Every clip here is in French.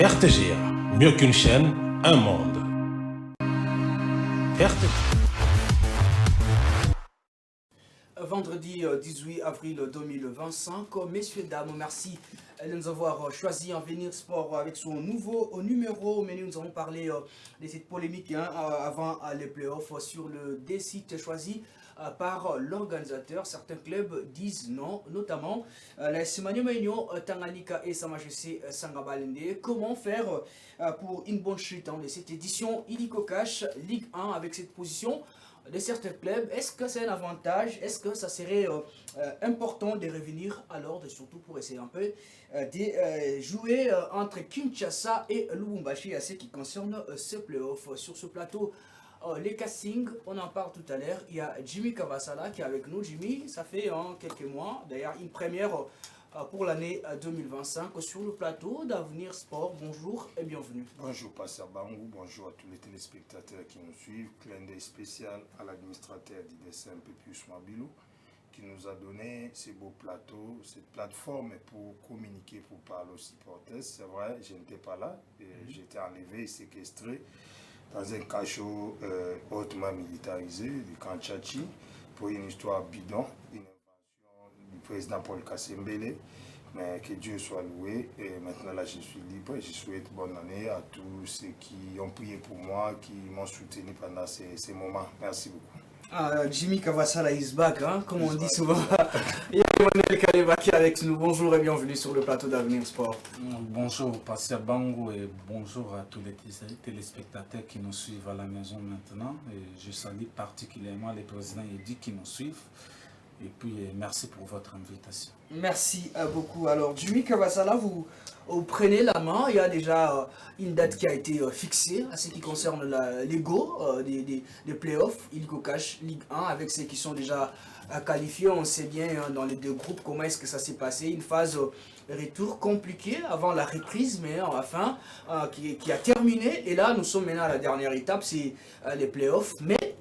RTGA, mieux qu'une chaîne, un monde. Vendredi 18 avril 2025. Messieurs, dames, merci de nous avoir choisi en venir sport avec son nouveau numéro. Mais nous allons parler de cette polémique avant les playoffs sur le D-site choisi par l'organisateur. Certains clubs disent non, notamment la Simania Maignon, Tanganyika et Samajese Sangabalende. Comment faire pour une bonne chute de cette édition Illico Cash Ligue 1 avec cette position de certains clubs? Est-ce que c'est un avantage? Est-ce que ça serait important de revenir à l'ordre, surtout pour essayer un peu de jouer entre Kinshasa et Lubumbashi à ce qui concerne ce playoff? Sur ce plateau, les castings, on en parle tout à l'heure. Il y a Jimmy Kavasala qui est avec nous. Jimmy, ça fait quelques mois, d'ailleurs une première pour l'année 2025 sur le plateau d'Avenir Sport. Bonjour et bienvenue. Bonjour Pasteur Bangou, bonjour à tous les téléspectateurs qui nous suivent. Clin d'œil spécial à l'administrateur d'IDSM Pépius Mabilou qui nous a donné ces beaux plateaux, cette plateforme pour communiquer, pour parler aux supporters. C'est vrai, je n'étais pas là, j'étais enlevé et séquestré dans un cachot hautement militarisé du camp Tchachi pour une histoire bidon, une invention du président Paul Kassembele. Mais que Dieu soit loué. Et maintenant, là, je suis libre. Je souhaite bonne année à tous ceux qui ont prié pour moi, qui m'ont soutenu pendant ces moments. Merci beaucoup. Jimmy Kavasala is back, comme on dit souvent. Il y a Emmanuel Kaleba qui est avec nous. Bonjour et bienvenue sur le plateau d'Avenir Sport. Bonjour Pasteur Bango et bonjour à tous les téléspectateurs qui nous suivent à la maison maintenant. Et je salue particulièrement les présidents Eddy qui nous suivent. Et puis, merci pour votre invitation. Merci beaucoup. Alors, Jimmy Kavasala, vous prenez la main. Il y a déjà une date qui a été fixée à ce qui concerne les go des playoffs, Illico Cash Ligue 1, avec ceux qui sont déjà qualifiés. On sait bien dans les deux groupes comment est-ce que ça s'est passé. Une phase retour compliquée avant la reprise, mais enfin, qui a terminé. Et là, nous sommes maintenant à la dernière étape, c'est les playoffs. Mais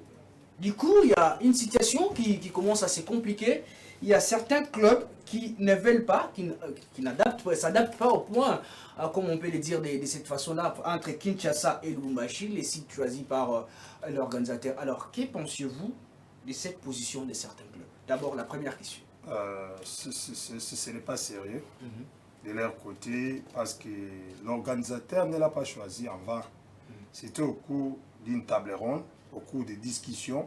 du coup, il y a une situation qui commence à se compliquer. Il y a certains clubs qui ne veulent pas, qui s'adaptent pas au point, comme on peut le dire de cette façon-là, entre Kinshasa et Lubumbashi, les sites choisis par l'organisateur. Alors, que pensez-vous de cette position de certains clubs? D'abord, la première question. Ce n'est pas sérieux de leur côté parce que l'organisateur ne l'a pas choisi en vain. C'était au cours d'une table ronde. Au cours des discussions,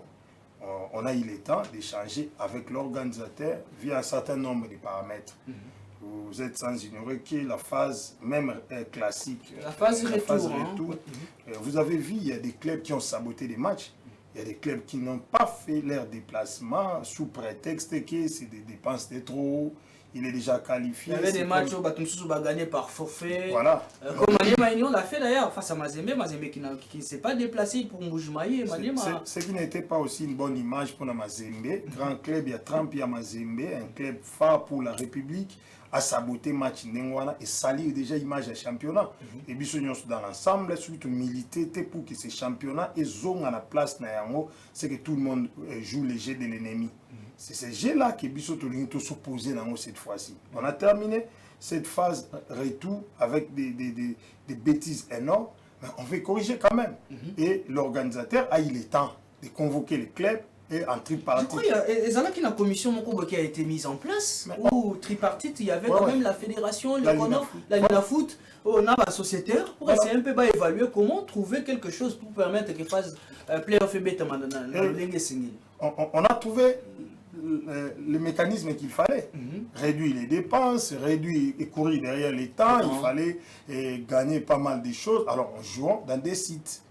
on a eu le temps d'échanger avec l'organisateur via un certain nombre de paramètres. Vous êtes sans ignorer que la phase même classique, la phase retour, vous avez vu, il y a des clubs qui ont saboté des matchs. Il y a des clubs qui n'ont pas fait leur déplacement sous prétexte que c'est des dépenses de trop. Il est déjà qualifié. Il y avait des matchs où Batumsusu va gagner par forfait. Voilà. Comme Maniema Union l'a fait d'ailleurs face à Mazembe. Mazembe qui ne s'est pas déplacé pour Mboujumaï. Ce qui n'était pas aussi une bonne image pour Mazembe. Grand club, il y a Trampi à Mazembe, un club phare pour la République, a saboté le match Nengwana et salir déjà l'image du championnat. Et puis, dans l'ensemble, surtout militer pour que ce championnat ait zone à la place, c'est que tout le monde joue les jeux de l'ennemi. C'est ces jeux-là que Bissot Tolinito s'opposait cette fois-ci. On a terminé cette phase retour avec des bêtises énormes, mais on veut corriger quand même. Et l'organisateur a eu le temps de convoquer les clubs et en tripartite. Je crois qu'il y a une commission qui a été mise en place, où tripartite, il y avait quand même la fédération, la Linafoot, on a un sociétaire pour essayer un peu d'évaluer comment trouver quelque chose pour permettre qu'il fasse playoff et bêta maintenant. On a trouvé le mécanisme qu'il fallait. Réduire les dépenses, réduire et courir derrière l'État, il fallait gagner pas mal de choses. Alors, on joue dans des sites.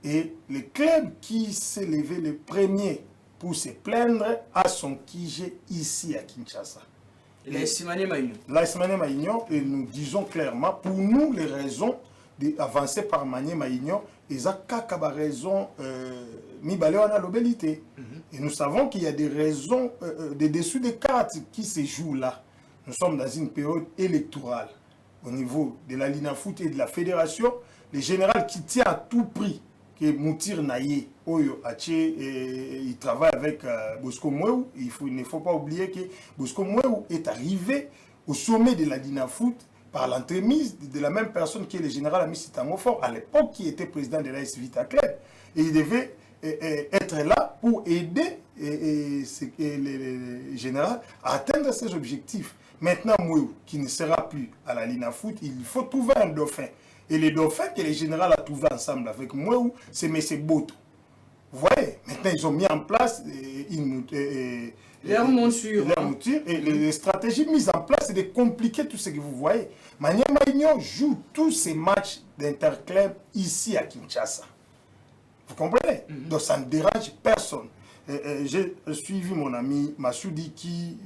Et le club qui s'est levé le premier pour se plaindre a son QG ici à Kinshasa. L'AS Maniema Union. L'AS Maniema Union, et nous disons clairement, pour nous, les raisons d'avancer par Maniema Union, ils ont qu'à raison à l'obélité. Et nous savons qu'il y a des raisons, des dessous des cartes qui se jouent là. Nous sommes dans une période électorale. Au niveau de la Linafoot et de la fédération, le général qui tient à tout prix que Moutir Naye, il travaille avec Bosco Mouéou. Il ne faut pas oublier que Bosco Mouéou est arrivé au sommet de la Linafoot par l'entremise de la même personne qui est le général Amici Tangofor, à l'époque, qui était président de l'AS Vita Club. Et il devait être là pour aider le général à atteindre ses objectifs. Maintenant, Mouéou, qui ne sera plus à la Lina Foot, il faut trouver un dauphin. Et le dauphin que le général a trouvé ensemble avec Mouéou, c'est M. Boto. Vous voyez, maintenant ils ont mis en place leur mouture. Et les stratégies mises en place, c'est de compliquer tout ce que vous voyez. Maniema Union joue tous ces matchs d'interclub ici à Kinshasa. Vous comprenez? Donc ça ne dérange personne. J'ai suivi mon ami Massoudi qui...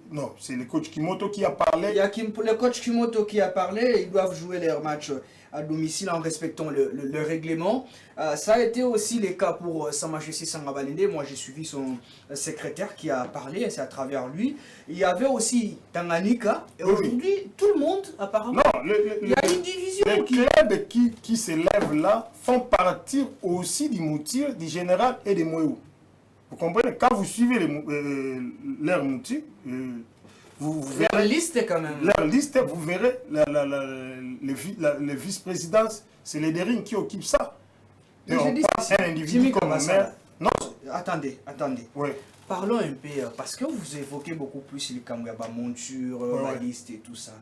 Non, c'est le coach Kimoto qui a parlé. Il y a le coach Kimoto qui a parlé. Ils doivent jouer leurs matchs à domicile en respectant le règlement. Ça a été aussi le cas pour Sa Majesté Sangabalende. Moi, j'ai suivi son secrétaire qui a parlé, c'est à travers lui. Il y avait aussi Tanganyika. Et aujourd'hui, tout le monde, apparemment, non, il y a une division. Les clubs qui se lèvent là font partir aussi du moutir, du général et des Mouéou. Vous comprenez? Quand vous suivez leur moutir, vous verrez leur liste quand même. Leur liste, vous verrez les vice-présidences, c'est les Dering qui occupent ça. Et on passe un individu comme un maire. Non. Attendez. Oui. Parlons un peu, parce que vous évoquez beaucoup plus les Kamgaba monture, la liste et tout ça.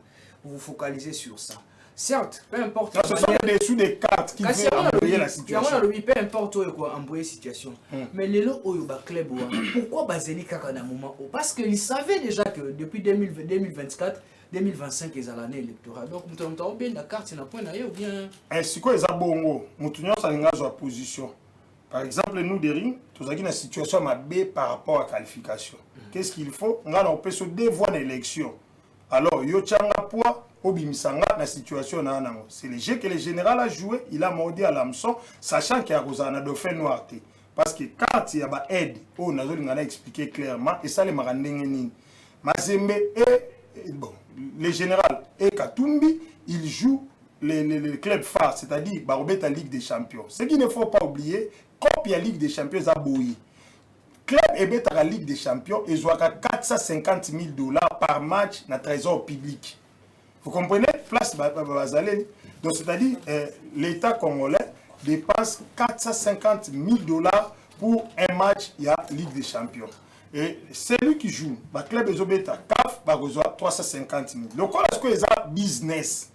Vous vous focalisez sur ça. Certes, peu importe. Non, ce sont des dessous des cartes qui veulent embrouiller la situation. Peu importe quoi, embrouiller la situation. Mais les lots au club, pourquoi Bazeli Kakana moment? Parce qu'ils savaient déjà que depuis 2024, 2025, ils ont l'année électorale. Donc, nous avons bien la carte, c'est un point d'ailleurs ou bien. Ainsi que les abongos, nous avons une position. Par exemple, nous, Dering, nous avons une situation par rapport à la qualification. Qu'est-ce qu'il faut? On peut se dévoiler l'élection. Alors, Yochanga Poa, Obimisanga, la situation, c'est le jeu que le général a joué, il a mordu à l'hameçon, sachant qu'il y a un dauphin noir. Parce que quand il y a une aide, on a expliqué clairement, et ça, les Marandengeni. Mazembe et bon, le général et Katumbi, ils jouent les clubs phares, c'est-à-dire Barobeta Ligue des Champions. Ce qu'il ne faut pas oublier, quand il y a Ligue des Champions à Boyi, club et la Ligue des Champions, ils ont 450 000 $ par match dans le trésor public. Vous comprenez? Place Bazalé. Donc, c'est-à-dire, l'État congolais dépense 450 000 $ pour un match, il y a Ligue des Champions. Et celui qui joue, le club de Zobeta, CAF, va recevoir 350 000. Le cas est-ce qu'ils ont business?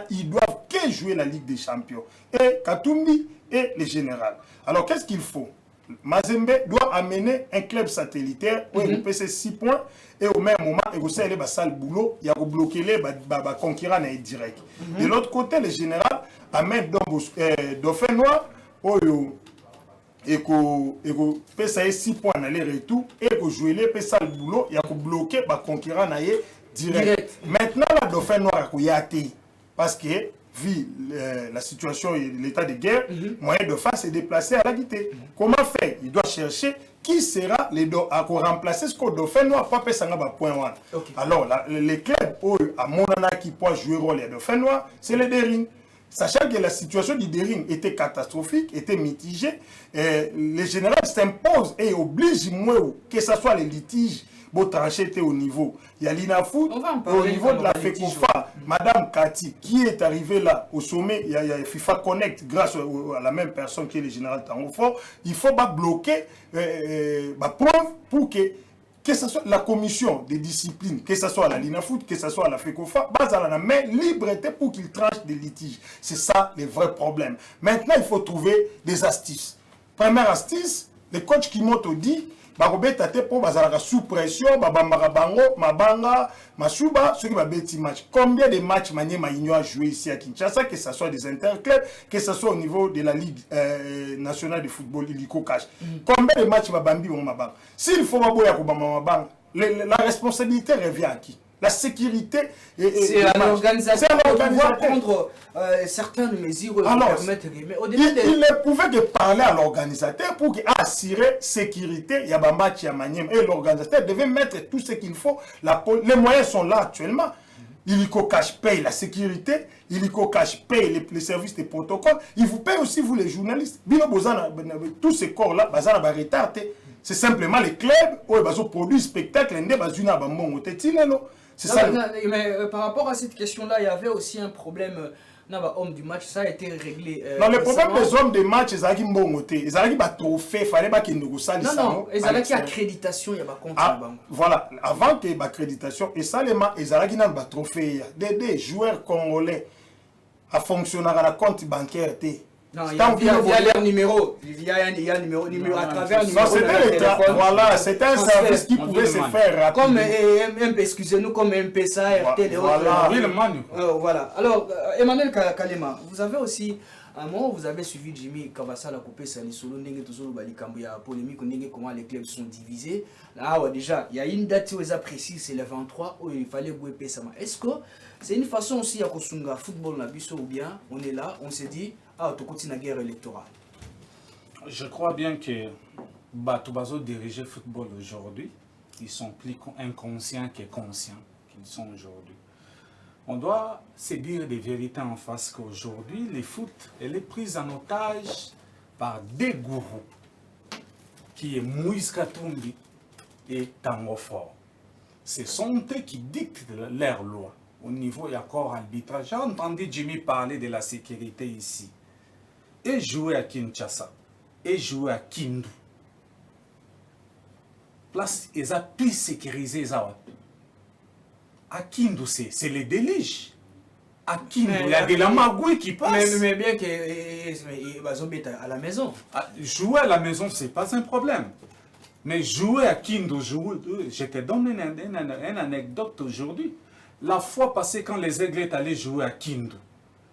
Ils doivent que jouer la Ligue des Champions. Et Katumbi et le général. Alors, qu'est-ce qu'il faut? Mazembe doit amener un club satellitaire où il peut faire 6 points et au même moment, il y a un sale boulot, il y a bloqué les concurrents direct. De l'autre côté, le général amène Dauphin Noir et il peut faire 6 points dans les retours et il jouer les sale boulot, il y a bloqué les concurrents direct. Maintenant, la Dauphin Noir il y a parce que vu la situation et l'état de guerre, moyen de faire se déplacer à la guité. Comment faire? Il doit chercher qui sera à remplacer ce qu'on Dauphin Noir pas faire ça point 1. Alors les clubs à Monana qui peut jouer rôle de Dauphin Noir, c'est le Dering. Sachant que la situation du Dering était catastrophique, était mitigée, le général s'impose et oblige moi que ce soit les litiges pour trancher au niveau. Il y a l'INAFOOT, au niveau de la FECOFA, Madame Kati, qui est arrivée là au sommet, il y a FIFA Connect, grâce à la même personne qui est le général Tangofor, il faut bloquer preuve pour que ce soit la commission des disciplines, que ce soit la l'INAFOOT, que ce soit la FECOFA, base à la main liberté pour qu'ils tranchent des litiges. C'est ça le vrai problème. Maintenant, il faut trouver des astuces. Première astuce, le coach Kimoto dit, Barobeta te pour bazalaka sous pression, babambara bango, mabanga, masuba, ceux qui va bêti match. Combien de matchs Maniema Union a joué ici à Kinshasa, que ce soit des interclubs, que ce soit au niveau de la Ligue nationale de football, Illico Cash. Combien de matchs Babambi ou Mabanga? S'il faut Maboya pour Mabanga, la responsabilité revient à qui? La sécurité c'est à l'organisateur de pouvoir prendre certaines mesures pour permettre. Mais il ne pouvait que parler à l'organisateur pour assurer la sécurité. Il y a un match à Maniema et l'organisateur devait mettre tout ce qu'il faut. Les moyens sont là actuellement. Illico Cash paye la sécurité, Illico Cash paye les services de protocole. Il vous paye aussi, vous les journalistes. Tous ces corps-là, ils sont retardés. C'est simplement les clubs où ils produisent spectacle, C'est ça. Mais par rapport à cette question-là, il y avait aussi un problème. Homme du match, ça a été réglé. Non, le problème des hommes de match, ils ont dit ils ont trophée, il fallait pas qu'ils nous ça. Non, ils ont dit accréditation, il y a pas compte. Voilà, avant que l'accréditation, et ça, ils ont dit un trophée. Des joueurs congolais à fonctionner à la compte bancaire. Non, il y a leur numéro. Il y a un numéro à travers le numéro. Voilà, c'était un service qui pouvait se faire rapidement. Comme excusez-nous, comme MPSA, RTL et autres. Voilà. Alors, Emmanuel Kalema, vous avez aussi, à un moment, vous avez suivi Jimmy Kabassa, la coupée Sanisolo, Nenge Tozolo Balikambo, il y a polémique, comment les clubs sont divisés. Là, déjà, il y a une date où ils précisent, c'est le 23, où il fallait jouer Pessama. Est-ce que c'est une façon aussi à Kosunga football Nabiso, ou bien on est là, on s'est dit, tu continues la guerre électorale? Je crois bien que Batubazo diriger le football aujourd'hui, ils sont plus inconscients que conscients qu'ils sont aujourd'hui. On doit se dire des vérités en face qu'aujourd'hui, le foot, elle est prise en otage par des gourous, qui est Moïse Katumbi et Tango Fort. Ce sont eux qui dictent leur loi. Au niveau du corps arbitrage, j'ai entendu Jimmy parler de la sécurité ici. Et jouer à Kinshasa, et jouer à Kindu. Place, ils ont plus sécurisé ça. À Kindu, c'est les déliges. À Kindu, il y a de la magouille qui passe. Mais bien qu'ils à la maison. Jouer à la maison, ce n'est pas un problème. Mais jouer à Kindu, je te donne une anecdote aujourd'hui. La fois passée, quand les Aigles est allés jouer à Kindu,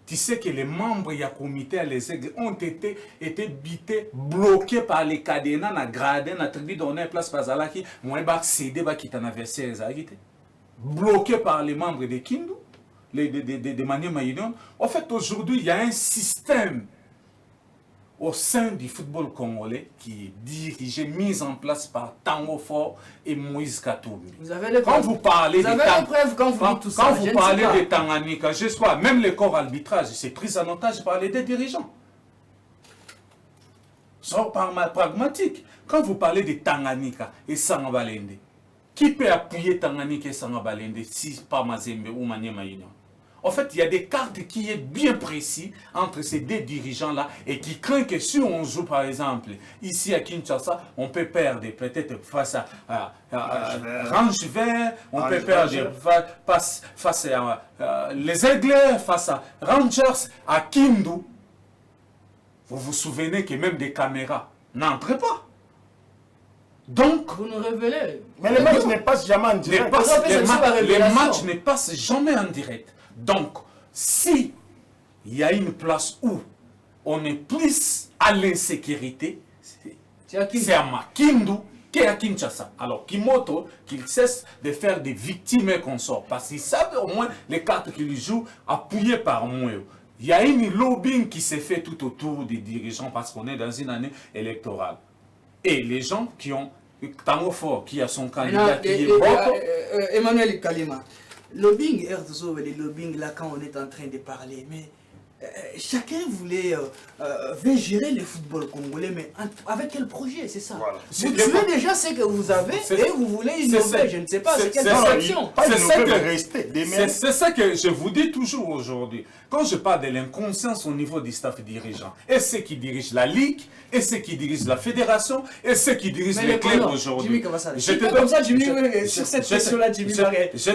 tu sais que les membres du comité à les Aigles ont été bités, bloqués par les cadenas, na gradin, na tribu donné place par Zalaki, moi bah cédé bah qui t'en avait bloqués par les membres de Kindu, de manière maïdon. En fait, aujourd'hui, il y a un système au sein du football congolais qui est dirigé, mis en place par Tango Fort et Moïse Katumbi. Vous avez les quand vous parlez quand vous dites tout ça, quand vous parlez de Tanganyika, je sais pas, même le corps arbitrage, c'est pris en otage par les deux dirigeants. Sort par pragmatique. Quand vous parlez de Tanganyika et Sangabalende, qui peut appuyer Tanganyika et Sangabalende si pas Mazembe ou Maniema Union? En fait, il y a des cartes qui sont bien précises entre ces deux dirigeants-là et qui craignent que si on joue, par exemple, ici à Kinshasa, on peut perdre peut-être face à Range Vert, on peut perdre face à les Aigles, face à Rangers, à Kindu. Vous vous souvenez que même des caméras n'entrent pas. Donc, vous nous révélez. Mais le match n'est pas jamais en direct. Les matchs ne passent jamais en direct. Donc, si il y a une place où on est plus à l'insécurité, c'est à Makindu qu'à Kinshasa. Alors, Kimoto, qu'il cesse de faire des victimes et consorts, parce qu'ils savent au moins les cartes qu'ils jouent appuyées par moi. Il y a une lobbying qui s'est fait tout autour des dirigeants parce qu'on est dans une année électorale. Et les gens qui ont Tango Fort, qui a son candidat qui est Boko. Emmanuel Kalema. Lobbying, les lobbying là quand on est en train de parler, mais chacun voulait veut gérer le football congolais, mais avec quel projet, c'est ça? Voilà. Vous tuez déjà ce que vous avez et vous voulez innover, je ne sais pas, c'est quelle direction? C'est ça que je vous dis toujours aujourd'hui. Quand je parle de l'inconscience au niveau du staff dirigeant, et ceux qui dirigent la Ligue, et ceux qui dirigent la Fédération, et ceux qui dirigent les clubs aujourd'hui. Je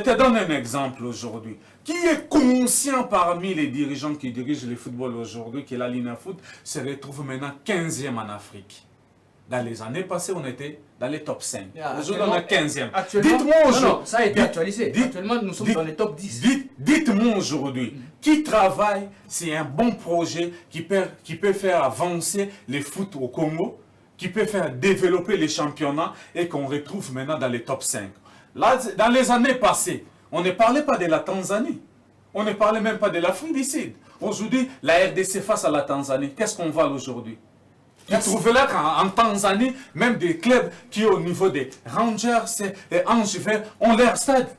te donne un exemple aujourd'hui. Qui est conscient parmi les dirigeants qui dirigent le football aujourd'hui que la Lina Foot se retrouve maintenant 15e en Afrique? Dans les années passées, on était dans les top 5. Aujourd'hui, on est 15e. Dites-moi aujourd'hui. Non, ça a été actualisé. Actuellement, nous sommes dans les top 10. Dites-moi aujourd'hui, qui travaille, c'est un bon projet qui peut faire avancer le foot au Congo, qui peut faire développer les championnats et qu'on retrouve maintenant dans les top 5. Là, dans les années passées, on ne parlait pas de la Tanzanie. On ne parlait même pas de l'Afrique du Sud. Aujourd'hui, la RDC face à la Tanzanie, qu'est-ce qu'on voit aujourd'hui? Tu trouves là qu'en Tanzanie, même des clubs qui au niveau des Rangers et Ange Vert ont leur stade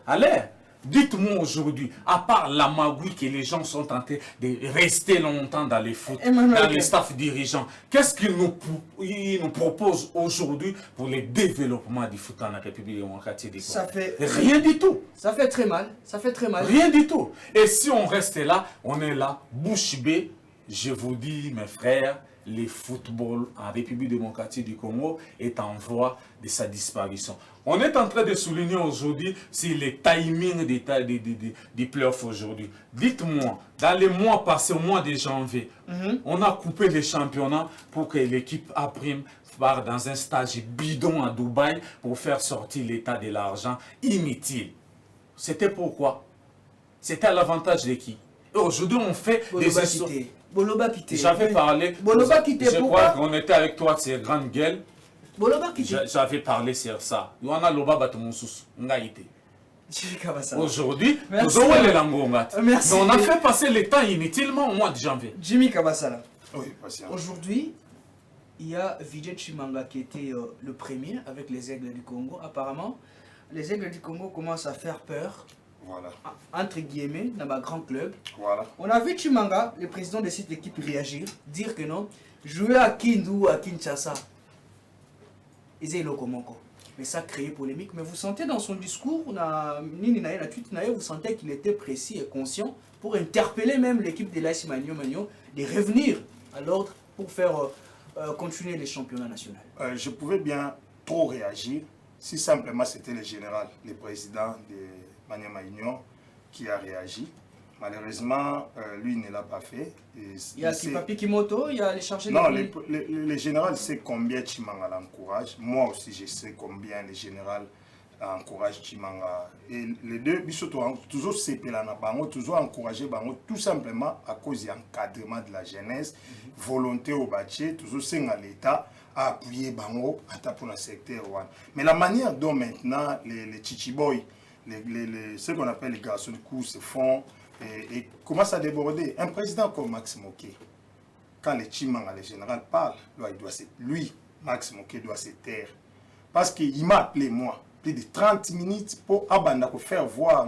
à l'air. Dites-moi aujourd'hui, à part la magouille que les gens sont en train de rester longtemps dans les foot, dans les staffs dirigeants, qu'est-ce qu'ils nous proposent aujourd'hui pour le développement du foot en République démocratique du Congo? Rien du tout. Ça fait très mal. Ça fait très mal. Rien du tout. Et si on reste là, on est là, bouche bée. Je vous dis, mes frères, le football en République démocratique du Congo est en voie de sa disparition. On est en train de souligner aujourd'hui si le timing des playoffs aujourd'hui. Dites-moi, dans les mois passés, au mois de janvier, on a coupé les championnats pour que l'équipe A' part dans un stage bidon à Dubaï pour faire sortir l'État de l'argent inutile. C'était pourquoi? C'était à l'avantage de qui? Et aujourd'hui, on fait des histoires. Boloba Kité. J'avais parlé. Boloba Kité, je crois qu'on était avec toi, c'est grande gueule. Boloba Kité. J'avais parlé sur ça. Yoana Loba Batumoussous. Aujourd'hui, nous avons les langues. Mais on a fait passer le temps inutilement au mois de janvier. Jimmy Kabasala. Oui, patient. Aujourd'hui, il y a Vijay Chimanga qui était le premier avec les Aigles du Congo. Apparemment, les Aigles du Congo commencent à faire peur. Voilà. Entre guillemets, dans ma grand club. Voilà. On a vu Chimanga, le président de cette équipe, réagir, dire que non, jouer à Kindu ou à Kinshasa, ils ont Lokomoko. Mais ça a créé polémique. Mais vous sentez dans son discours, vous sentez qu'il était précis et conscient pour interpeller même l'équipe de l'AS Magno de revenir à l'ordre pour faire continuer les championnats nationaux. Je pouvais bien trop réagir si simplement c'était le général, le président de Maniema Union qui a réagi. Malheureusement, lui ne l'a pas fait. Il y a Kipapi Kimoto, il y a les chargés non, le général sait combien Chimanga l'encourage. Moi aussi, je sais combien le général encourage Chimanga. Et les deux, toujours toujours encourager Bango, tout simplement à cause de l'encadrement de la jeunesse, volonté au bâti, toujours c'est à l'État à appuyer Bango pour le secteur. Mais la manière dont maintenant les chichiboy, ce qu'on appelle les garçons de course se font et commencent à déborder. Un président comme Max Moké, quand les Chimanga, le général, parle, lui, Max Moké, doit se taire. Parce qu'il m'a appelé, moi, plus de 30 minutes pour faire voir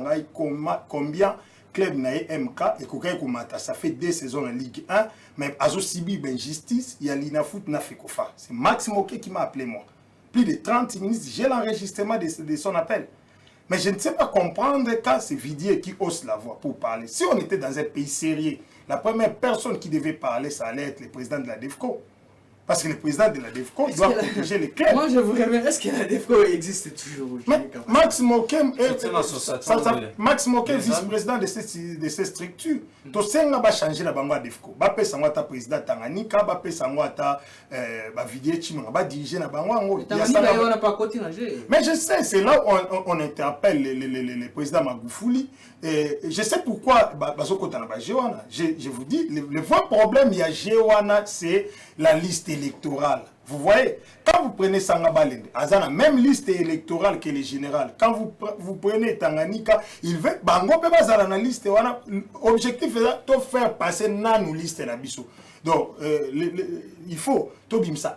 combien club naïe MK et Koumata. Ça fait 2 saisons en Ligue 1, mais à Zosibi, ben justice, il y a l'Inafoot Nafekofa. C'est Max Moké qui m'a appelé, moi. Plus de 30 minutes, j'ai l'enregistrement de son appel. Mais je ne sais pas comprendre quand c'est Vidier qui hausse la voix pour parler. Si on était dans un pays sérieux, la première personne qui devait parler, ça allait être le président de la DEFCO. Parce que le président de la DEFCO doit protéger les clubs. Moi, je vous remercie. Est-ce que la DEFCO existe toujours? Max Moké, vice-président de ces structures. Tout ça, on va changer la banque DEFCO. On va passer à ta président Tanganyika, on va passer à ta Vidier Chimanga, on va diriger la banque. Tanganyika, on n'a pas continué. Mais je sais, c'est là où on interpelle le président Magoufouli. Et je sais pourquoi je vous dis, le vrai problème, il y a Géwana, c'est la liste électorale. Vous voyez, quand vous prenez Sangabalende, à la même liste électorale que les généraux, quand vous prenez Tanganyika, il veut, Bango peut pas dans la liste, l'objectif est de faire passer dans liste la biso. Donc, il faut,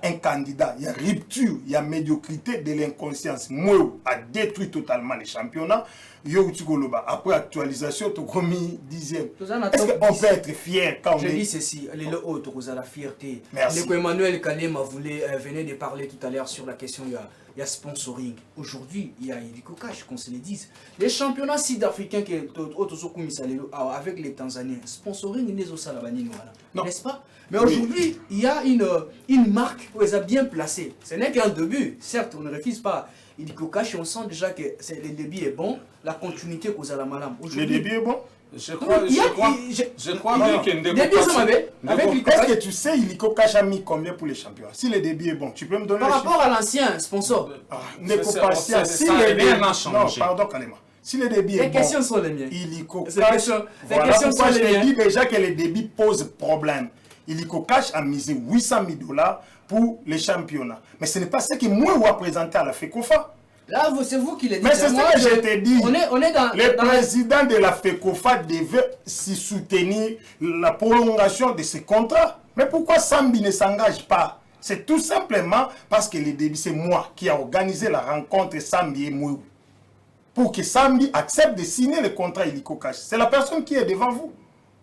un candidat, il y a rupture, il y a médiocrité de l'inconscience. Moi, a détruit totalement les championnats. Après actualisation, tu as commis 10e. Est-ce qu'on peut être fier quand on dit ceci, les autres, vous avez la fierté. Merci. Emmanuel Kalema venait de parler tout à l'heure sur la question, il y a sponsoring. Aujourd'hui, il y a Iliko Cash, qu'on se le dise. Les championnats sud-africains avec les Tanzaniens, sponsoring, n'est-ce pas? Mais aujourd'hui, il y a une marque où ils ont bien placé. Ce n'est qu'un début. Certes, on ne refuse pas. Il dit qu'au cash, on sent déjà que le débit est bon, la continuité que vous avez madame. Le débit est bon? Je crois bien qu'il y a une débit. Est-ce que tu sais, Iliko Cash a mis combien pour les champions? Si le débit est bon, tu peux me donner par rapport à l'ancien sponsor. Si le débit a changé. Non, pardon, Kalema. Si le débit est bon, les questions sont les miennes. Iliko Cash, voilà pourquoi je te dis déjà que le débit pose problème. Iliko Cash a misé $800,000 pour les championnats. Mais ce n'est pas ce que moi je présenté à la FECOFA. Là, c'est vous qui le dites. Mais c'est ce que je te dis. On est dans, le président de la FECOFA devait s'y soutenir la prolongation de ce contrat. Mais pourquoi Sambi ne s'engage pas? C'est tout simplement parce que le début, c'est moi qui ai organisé la rencontre Sambi et Mouou. pour que Sambi accepte de signer le contrat illico cash. C'est la personne qui est devant vous.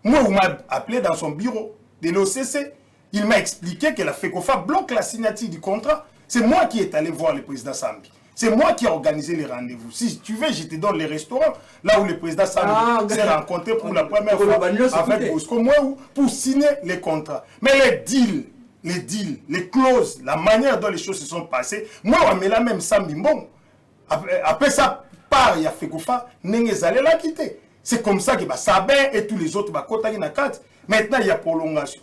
Moi, on m'a appelé dans son bureau de l'OCC. Il m'a expliqué que la FECOFA bloque la signature du contrat. C'est moi qui est allé voir le président Sambi. C'est moi qui ai organisé les rendez-vous. Si tu veux, je te donne les restaurants, là où le président Sambi s'est rencontré pour la première fois avec Bosco Mouéou pour signer les contrats. Mais les deals, les clauses, la manière dont les choses se sont passées, moi, on met la même Sambi bon. Après ça, part, il y a FECOFA, Nengezale l'a quitté. C'est comme ça que Sabin et tous les autres, maintenant, il y a prolongation.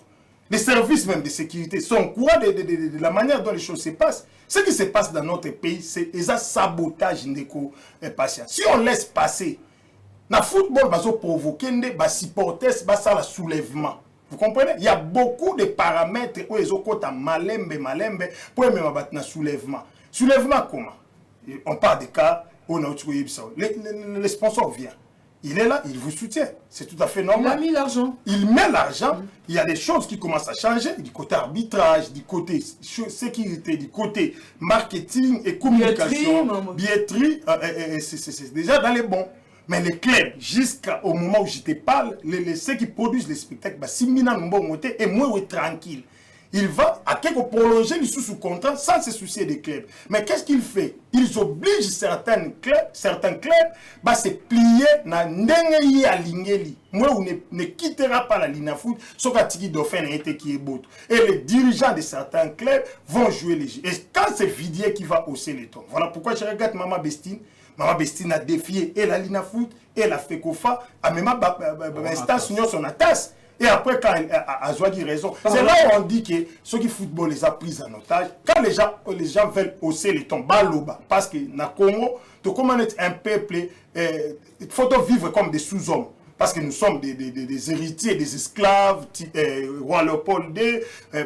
Les services même de sécurité sont au courant de la manière dont les choses se passent. Ce qui se passe dans notre pays, c'est un sabotage de patients. Si on laisse passer, dans le football, on va provoquer des supporters, ça soulèvement. Vous comprenez? Il y a beaucoup de paramètres où ils ont malembe pour un soulèvement. Soulèvement comment? On parle des cas où le sponsor vient. Il est là, il vous soutient. C'est tout à fait normal. Il a mis l'argent. Il met l'argent. Il y a des choses qui commencent à changer du côté arbitrage, du côté sécurité, du côté marketing et communication. Billetterie, c'est déjà dans les bons. Mais les clubs, jusqu'au moment où je te parle, ceux qui produisent les spectacles, et moi, oui, tranquille. Il va à quelque prolonger le sous-contrat sans se soucier des clubs. Mais qu'est-ce qu'il fait? Ils obligent certains clubs à se plier dans n'engayi à l'ingeli. Moi, on ne quittera pas la Linafoot, sauf qu'à Tiki Dauphin a été qui est beau. Et les dirigeants de certains clubs vont jouer les jeux. Et quand c'est Vidier qui va hausser les tons. Voilà pourquoi je regarde Maman Bestine. Maman Bestine a défié et la Linafoot et la FECOFA à même instance son attache. Et après, quand Azoua dit raison, c'est là où on dit que ceux qui football les a pris en otage. Quand les gens veulent hausser les tons, baloba, parce que dans le Congo, comment être un peuple, il faut vivre comme des sous-hommes. Parce que nous sommes des héritiers, des esclaves, roi Léopold II,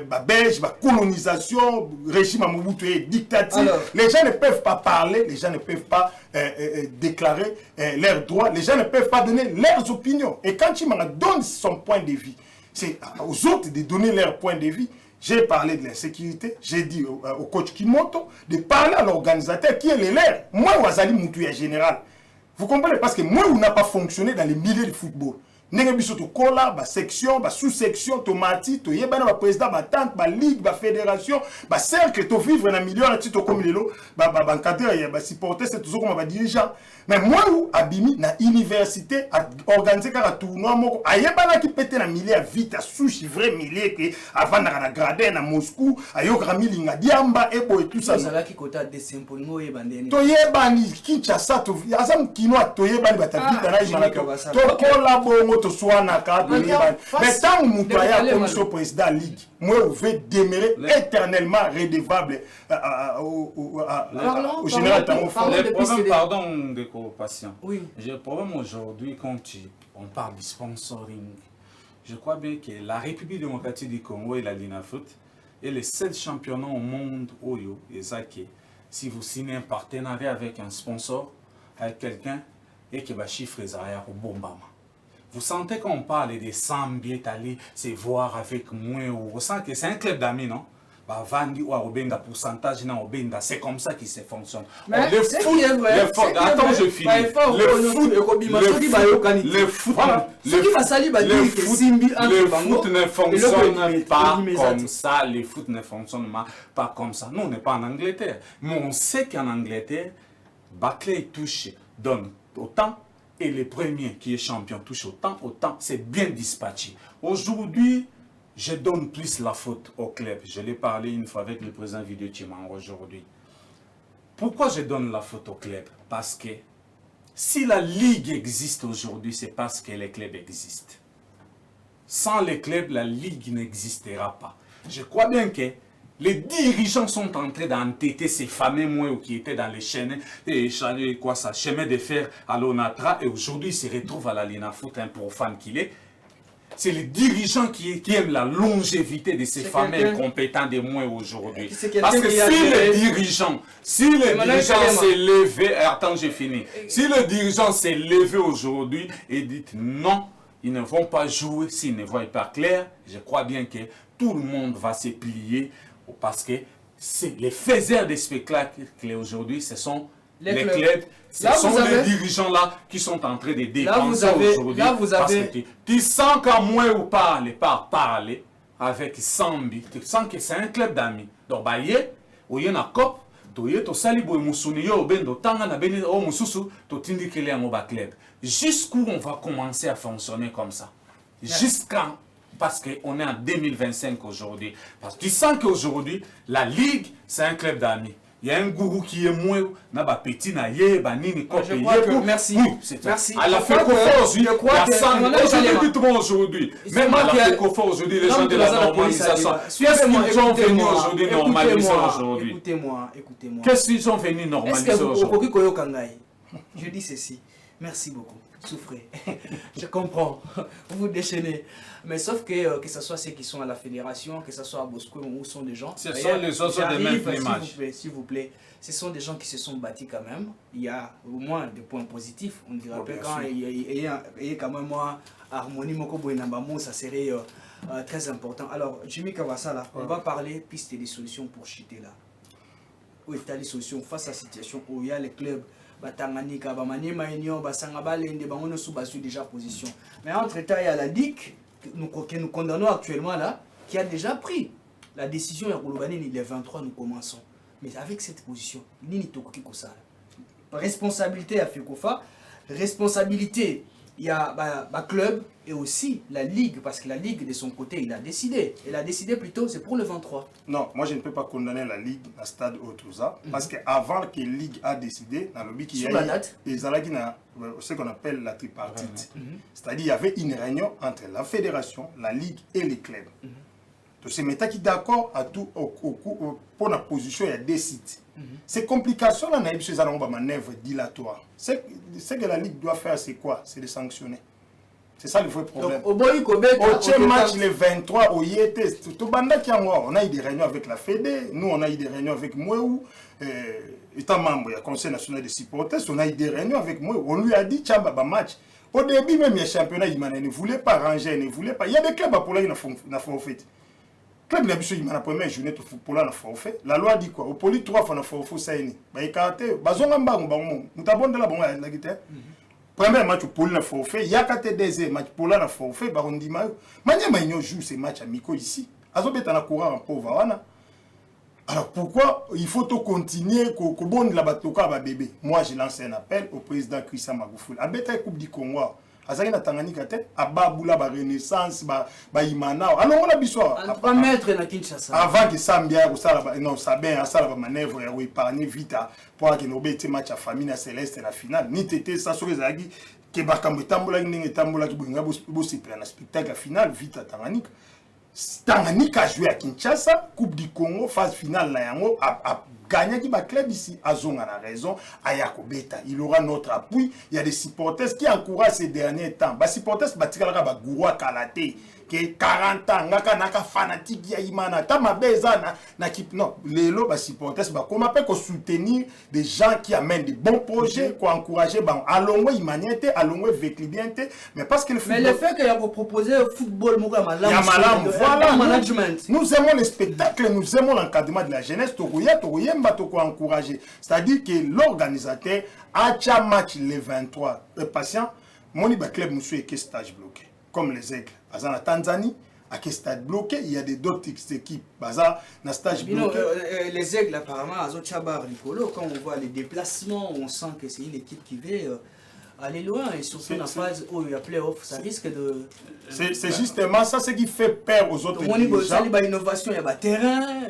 Babège, colonisation, régime à Mobutu et dictature. Alors, les gens ne peuvent pas parler, les gens ne peuvent pas déclarer leurs droits, les gens ne peuvent pas donner leurs opinions. Et quand tu me donnes son point de vue, c'est aux autres de donner leur point de vue. J'ai parlé de l'insécurité, j'ai dit au coach Kimoto de parler à l'organisateur qui est les leurs. Moi, Wazali Moutouya général. Vous comprenez? Parce que moi, on n'a pas fonctionné dans les milieux du football. Nous avons cola, section, sous-section, tomati, président, tante, ligue, fédération, cercle, to vivre dans le milieu, comme les encadreurs, supporter, c'est toujours comme dirigeant. Mais moi, Abimi, dans l'université, organisé un tournoi, il y a qui pété dans le milieu vite, à sous vrai milieu, avant de grader à Moscou, à Yogrami, Diamba, et tout ça. C'est là qui côté des symboles, moi, et bandé. Toyebani, Kinshasa, Azam Kinoa, Toyebani, mais tant que vous avez comme président de la Ligue, moi, je vais demeurer éternellement redevable au général Tamofo. Le problème, pardon, de coopération. Oui. J'ai le problème aujourd'hui quand on parle du sponsoring. Je crois bien que la République démocratique du Congo et la Linafoot est le seul championnat au monde où si vous signez un partenariat avec un sponsor, avec quelqu'un, et que va chiffrer ça au bombama. Vous sentez qu'on parle des 100 billets allés, c'est voir avec moi, on sent que c'est un club d'amis, non? Vandi ou Obenda, pourcentage dans Obenda, c'est comme ça qu'il se fonctionne. Mais le foot, attends, je finis. Le foot ne fonctionne pas comme ça. Le foot ne fonctionne pas comme ça. Nous, on n'est pas en Angleterre. Mais on sait qu'en Angleterre, Barclay touche, donne autant. Et le premier qui est champion touche autant, c'est bien dispatché. Aujourd'hui, je donne plus la faute au club. Je l'ai parlé une fois avec le président Vidéo Timan aujourd'hui. Pourquoi je donne la faute au club? Parce que si la Ligue existe aujourd'hui, c'est parce que les clubs existent. Sans les clubs, la Ligue n'existera pas. Je crois bien que les dirigeants sont en train d'entêter ces fameux mots qui étaient dans les chaînes chemin de fer à l'Onatra et aujourd'hui ils se retrouvent à la Linafoot, un profane qu'il est. C'est les dirigeants qui aiment la longévité de ces fameux incompétents de moi aujourd'hui. Parce que si le dirigeant s'est levé, attends j'ai fini, si le dirigeant s'est levé aujourd'hui et dit non, ils ne vont pas jouer s'ils ne voient pas clair, je crois bien que tout le monde va se plier. Parce que les faiseurs des spectacles aujourd'hui, ce sont Les clubs, ce sont les dirigeants-là qui sont en train de dépenser aujourd'hui. Parce que tu sens qu'à moins ou pas, les pas parler avec Sambi, tu sens que c'est un club d'amis. Donc, bah, il y a une COP, tu as sali boy musuni yo bendo tanga na beni o mususu to tindikele en ba club. Jusqu'où on va commencer à fonctionner comme ça? Jusqu'à parce qu'on est en 2025 aujourd'hui. Parce que tu sens qu'aujourd'hui, la Ligue, c'est un club d'amis. Il y a un gourou qui est moins, n'a pas petit, n'a yé, banini, je crois que, merci. Merci. À la FECOFA aujourd'hui, aujourd'hui. Même à la FECOFA aujourd'hui, les gens de la normalisation. Qu'est-ce qu'ils ont venu aujourd'hui normaliser aujourd'hui? Écoutez-moi. Qu'est-ce qu'ils ont venu normaliser aujourd'hui? Je dis ceci. Merci beaucoup. Souffrez. Je comprends. Vous vous déchaînez. Mais sauf que ce soit ceux qui sont à la fédération, que ce soit à Bosco, où sont des gens. Ce sont les autres de même image. S'il vous plaît. Ce sont des gens qui se sont bâtis quand même. Il y a au moins des points positifs. On dirait quand il y a quand même moi, harmonie, ça serait très important. Alors, Jimmy Kawasala, on va parler piste des solutions pour chuter là. Où est les solutions face à la situation où il y a les clubs Batanganika, Bamaniema Union, Basangabal, et Bangono sous déjà position. Mais entre-temps, il y a la DIC que nous condamnons actuellement là, qui a déjà pris la décision à Kouloubani, les 23, nous commençons. Mais avec cette position, Nini Tokoki Kosa. Responsabilité à FECOFA, responsabilité, il y a club et aussi la Ligue, parce que la Ligue de son côté, il a décidé. Il a décidé plutôt, c'est pour le 23. Non, moi je ne peux pas condamner la Ligue à stade Otuza, parce qu'avant que la Ligue a décidé, dans le but qu'il y a ce qu'on appelle la tripartite. C'est-à-dire qu'il y avait une réunion entre la fédération, la Ligue et les clubs. Donc c'est maintenant qui est d'accord à tout pour la position, il y a des sites. Ces complications-là, on a eu une manœuvre dilatoire. Ce que la Ligue doit faire, c'est quoi? C'est de sanctionner. C'est ça le vrai problème. Au match, le 23, au IET, on a eu des réunions avec la Fédé, nous on a eu des réunions avec Mouéou, étant membre du Conseil national des supporters, on a eu des réunions avec Mouéou. On lui a dit, tiens, match. Au début, même le championnat, il ne voulait pas ranger, il ne voulait pas. Il y a des clubs pour là, il a forfait. Club de il m'a la première journée pour la forfait. La loi dit quoi? Au poli 3 fois na forfait ça ini. Ba ikate bazonga mbango bango. Mutabonde la bonga la guitare. Premier match pour la forfait, il y a kate deuxième match pour la forfait ba on dit ma. Manya manyo joue ces matchs amicaux ici. Azobeta na courant en pauvre wana. Alors pourquoi il faut tout continuer ko bonde la batoka ba bébé? Moi je lance un appel au président Christian Magoufouli. Abeta coupe du Congo. Azaki na Tanganyika te ababula ba renaissance ba imana alors on a biso pas mettre na Kinshasa avant que Sambia ko sala non Sabin sala ba manœuvre ya épargner vite pour que no bete match à famille na Céleste na finale ni tété ça sur ezaki ke bakambo tambola ndenge tambola ki bunga bo siple na spectacle final vite à Tanganyika a joué à Kinshasa Coupe du Congo phase finale na yango a gagné qui bat club ici, Azonga a raison, Ayako Beta, il aura notre appui. Il y a des supporters qui encouragent ces derniers temps. Les supporters batikala ba gourou kalate que 40 ans naka fanatique ya imana tama beza na équipe non les lo ba supporters ba comment peut soutenir des gens qui amènent des bons projets quoi encourager ba alongwe imaniente alongwe veclibiente mais parce que le football mais le fait qu'il y a proposé football malam voilà management nous aimons les spectacles nous aimons l'encadrement de la jeunesse tokoyemba toko encourager c'est-à-dire que l'organisateur a cha match le 23 patient moni ba club monsieur que stage bloqué comme les aigles. En Tanzanie, à quel stade bloqué, il y a d'autres équipes. Dans stage bloqué. Les aigles, apparemment, à Zochabar, Nicolo, quand on voit les déplacements, on sent que c'est une équipe qui veut aller loin. Et surtout dans la phase où il y a playoff, ça risque de. C'est justement ça ce qui fait peur aux autres. Il y a l'innovation, il y a le terrain.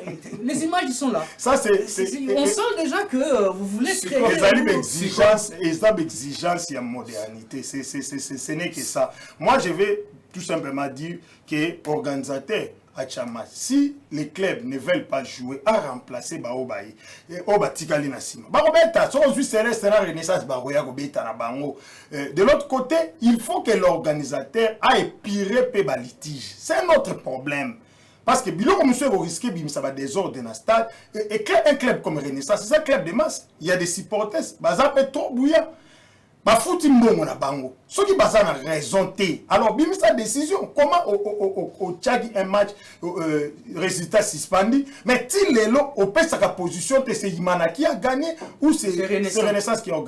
Les images qui sont là. Ça, on sent déjà que vous voulez créer. Les exigences, il y a modernité. Ce n'est que ça. Moi, je vais tout simplement dire que organisateur à Chama, si les clubs ne veulent pas jouer à remplacer Baobaï, Obatikali Nassima. Barobeta, so aujourd'hui c'est la renaissance Baroya Gobeta na Bango. De l'autre côté, il faut que l'organisateur aille épiré Peba litige. C'est un autre problème. Parce que Bilo comme monsieur risqué bim ça va désordre dans le stade et un club comme Renaissance, c'est un club de masse. Il y a des supporters, bazar peut trop bouillant. bafuti mbongo na bango soki baza na raison te alors bimisa décision comment au tchagi un match résultat suspendu mais ti lelo opesaka position te c'est Imana qui a gagné ou c'est Renaissance qui a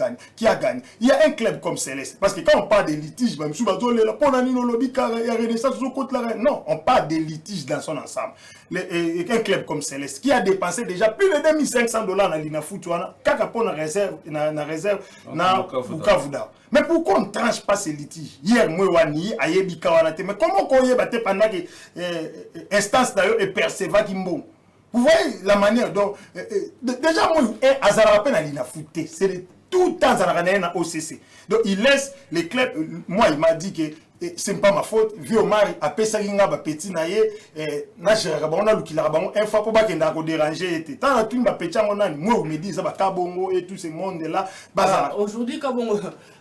gagné il y a un club comme Céleste parce que quand on parle de litige ba msu bazolela pona nino lobi ka ya Renaissance zo contre la non on parle de litige dans son ensemble un club comme Céleste qui a dépensé déjà plus de $2,500 na lina foot wana kaka pona réserve na Bukavu. Mais pourquoi on ne tranche pas ces litiges? Hier, moi, ayebi kawanate. Mais comment on y battait pendant que instance d'ailleurs est percevable Kimbo? Vous voyez la manière dont déjà moi, Azara peine à l'ina fouté. C'est tout le temps Azara na OCC. Donc il laisse les clubs. Moi, il m'a dit que c'est pas ma faute. Vieux Omar a pesé ringa ba petit naie. Na jera ba on a lukila ba un fois pour pas qu'il n'a pas dérangé. Tant à tout ba petit monani. Moi, on me dit ça ba Kabongo et tout ce monde là. Aujourd'hui, Kabongo.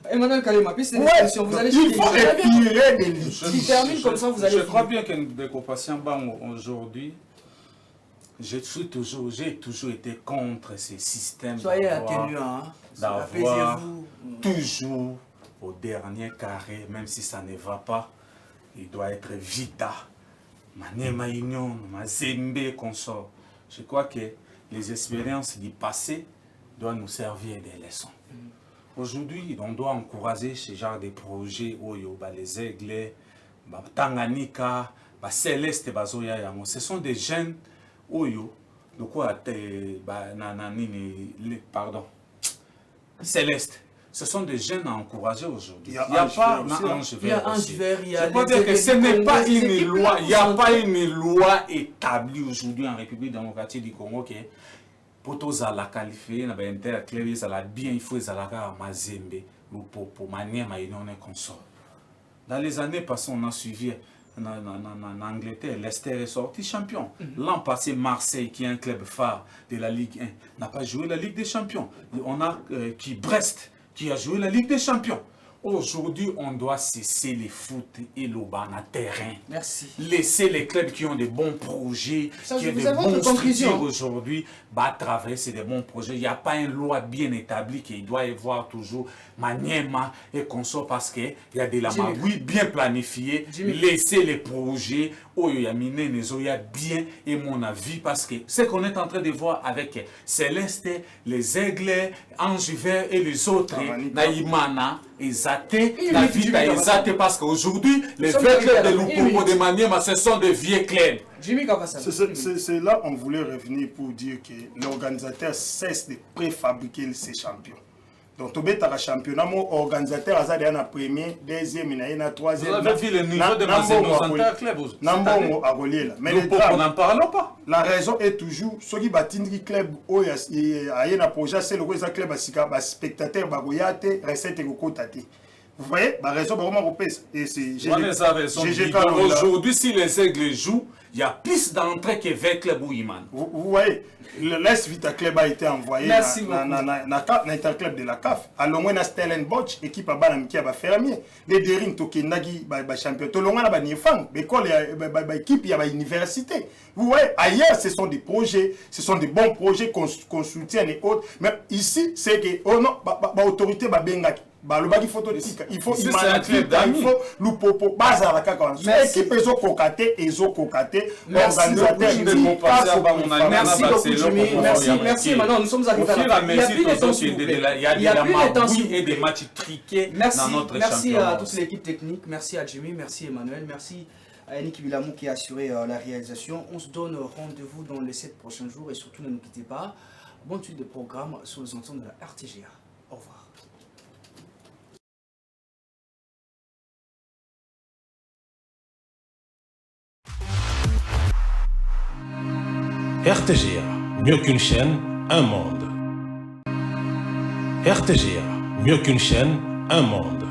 Emmanuel Kalema, puis c'est une question. Vous allez il faut retirer des litiges. Il termine comme ça, vous allez. Je crois bien que Décopation Bango aujourd'hui. J'ai toujours été contre ces systèmes. Soyez atténuant. D'avoir toujours au dernier carré, même si ça ne va pas, il doit être vita. Manema Union, Mazembe, consort. Je crois que les expériences du passé doivent nous servir des leçons. Aujourd'hui, on doit encourager ce genre de projets, les Aigles, Tanganyika, Céleste, ce sont des jeunes. De quoi pardon, Céleste. Ce sont des jeunes à encourager aujourd'hui. Il n'y a pas Ange Vert. Je peux dire que ce n'est pas une loi. Il n'y a pas une loi établie aujourd'hui en République démocratique du Congo qui pour tous la qualifier, bien il faut à Mazembe pour manier ma union consort. Dans les années passées, on a suivi. En Angleterre, Leicester est sorti champion. L'an passé, Marseille, qui est un club phare de la Ligue 1, n'a pas joué la Ligue des Champions. On a Brest, qui a joué la Ligue des Champions. Aujourd'hui, on doit cesser les foot et le banc terrain. Merci. Laisser les clubs qui ont des bons projets, qui ont des bons structures aujourd'hui, traverser des bons projets. Il n'y a pas une loi bien établie qu'il doit y avoir toujours maniement et consort parce qu'il y a des lamagouilles bien planifiées. Laisser les projets, il y a bien, et mon avis, parce que ce qu'on est en train de voir avec Céleste, les Aigles, Ange Vert et les autres, Naïmana, Ezate, la vie d'Ezate, parce qu'aujourd'hui, les vieux clubs de Lupopo de Maniema, ce sont des vieux clubs. C'est là on voulait revenir pour dire que l'organisateur cesse de préfabriquer ses champions. Donc, tu as un championnat, l'organisateur a un premier, deuxième, et troisième. Vous avez vu le niveau de nos clubs. Mais on n'en parle pas. La raison est toujours, ceux qui battent le club, il y a un projet, c'est le club, spectateur, recette et vous voyez, la raison, aujourd'hui, si les Aigles jouent, il y a plus d'entrée que vers Club Ouiman. Vous voyez, l'Est Vita Club a été envoyé dans l'interclub de la CAF. Alors, on a Stellenbosch, équipe à Banamiki à Fermier. Les Derring Tokenagi, champion. Tolonga na Nifang, l'école, l'équipe, il y a l'université. Vous voyez, ailleurs, ce sont des projets, ce sont des bons projets qu'on soutient et autres. Mais ici, c'est que, oh non, l'autorité va bien. Il faut il faut Lupopo bazara kaka équipe ezo kokaté organisateur merci maintenant nous sommes arrivés à la il y a des magouilles et des matchs triqués dans notre championnat. Merci à toute l'équipe technique, merci à Jimmy, merci Emmanuel, merci à Yannick Bilamou qui a assuré la réalisation. On se donne rendez-vous dans les 7 prochains jours et surtout ne nous quittez pas. Bonne suite de programme sur les antennes de la RTGA. Au revoir. RTGA, mieux qu'une chaîne, un monde. RTGA, mieux qu'une chaîne, un monde.